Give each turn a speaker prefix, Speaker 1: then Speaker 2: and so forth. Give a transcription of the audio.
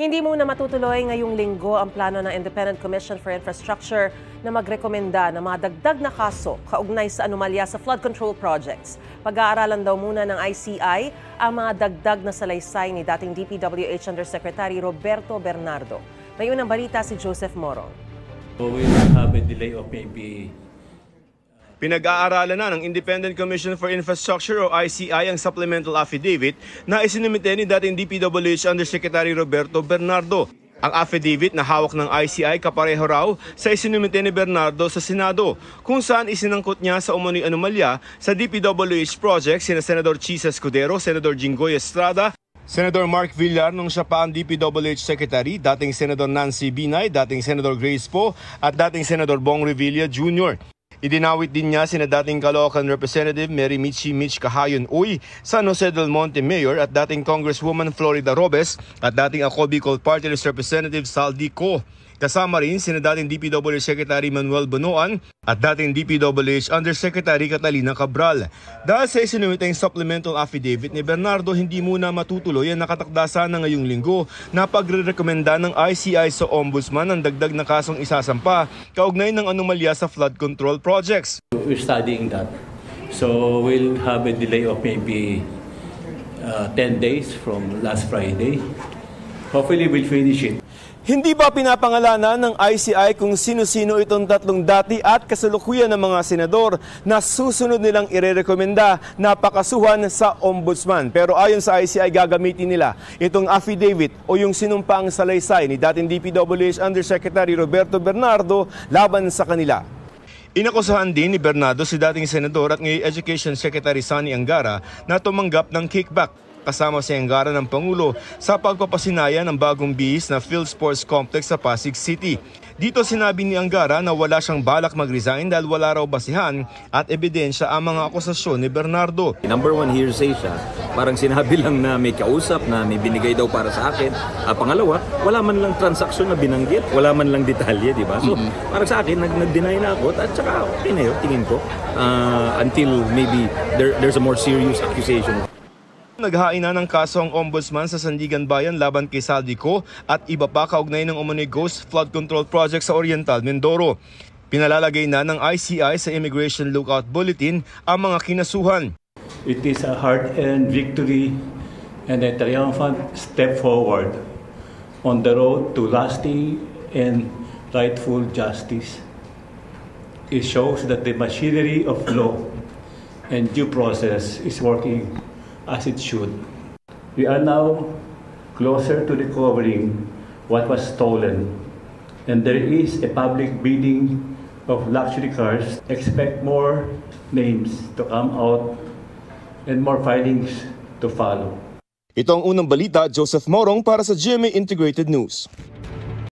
Speaker 1: Hindi muna matutuloy ngayong linggo ang plano ng Independent Commission for Infrastructure na magrekomenda ng mga dagdag na kaso kaugnay sa anomalya sa flood control projects. Pag-aaralan daw muna ng ICI ang mga dagdag na salaysay ni dating DPWH Undersecretary Roberto Bernardo. May unang balita si Joseph Morong.
Speaker 2: We will have a delay of maybe
Speaker 3: Pinag-aaralan na ng Independent Commission for Infrastructure o ICI ang supplemental affidavit na isinumite ni dating DPWH Undersecretary Roberto Bernardo. Ang affidavit na hawak ng ICI kapareho raw sa isinumite ni Bernardo sa Senado, kung saan isinangkot niya sa umano'y anomalya sa DPWH project sina Senador Chisa Escudero, Senador Jinggoy Estrada, Senador Mark Villar nung siya pa ang DPWH Secretary, dating Senador Nancy Binay, dating Senador Grace Poe at dating Senador Bong Revilla Jr. Idinawit din niya sina dating Caloocan Representative Mary Mitch Kahayon Uy, San Jose del Monte Mayor at dating Congresswoman Florida Robes at dating Ako Bicol Party List Representative Saldi Co. Kasama rin sina dating DPWH Secretary Manuel Bonoan at dating DPWH Undersecretary Catalina Cabral. Dahil sa isinumiteng supplemental affidavit ni Bernardo, hindi muna matutuloy ang nakatakdasan na ngayong linggo na pagre-rekomenda ng ICI sa Ombudsman ang dagdag na kasong isasampa kaugnay ng anomalya sa flood control projects.
Speaker 2: we're studying that. So we'll have a delay of maybe 10 days from last Friday. Hopefully we'll finish it.
Speaker 3: Hindi ba pinapangalanan ng ICI kung sino-sino itong tatlong dati at kasalukuyan ng mga senador na susunod nilang irerekomenda na pakasuhan sa Ombudsman? Pero ayon sa ICI, gagamitin nila itong affidavit o yung sinumpaang salaysay ni dating DPWH Undersecretary Roberto Bernardo laban sa kanila. Inakusahan din ni Bernardo si dating senador at ngayon Education Secretary Sonny Angara na tumanggap ng kickback kasama si Angara ng Pangulo sa pagpapasinaya ng bagong bihis na Field Sports Complex sa Pasig City. Dito sinabi ni Angara na wala siyang balak mag-resign dahil wala raw basihan at ebidensya ang mga akusasyon ni Bernardo.
Speaker 4: Number one, hearsay siya. Parang sinabi lang na may kausap, na may binigay daw para sa akin. Pangalawa, wala man lang transaksyon na binanggit, wala man lang detalye, di ba? So, parang sa akin, nag-deny na ako at saka okay na yun, tingin ko. Until maybe there's a more serious accusation.
Speaker 3: Naghain na ng kaso ang Ombudsman sa Sandigan Bayan laban kay Saldi Co at iba pa kaugnay ng umano'y ghost flood control project sa Oriental Mindoro. Pinalalagay na ng ICI sa Immigration Lookout Bulletin ang mga kinasuhan.
Speaker 2: It is a hard-earned victory and a triumphant step forward on the road to lasting and rightful justice. It shows that the machinery of law and due process is working as it should. We are now closer to recovering what was stolen, and there is a public bidding of luxury cars. Expect more names to come out and more filings to follow.
Speaker 3: Ito ang unang balita, Joseph Morong para sa GMA Integrated News.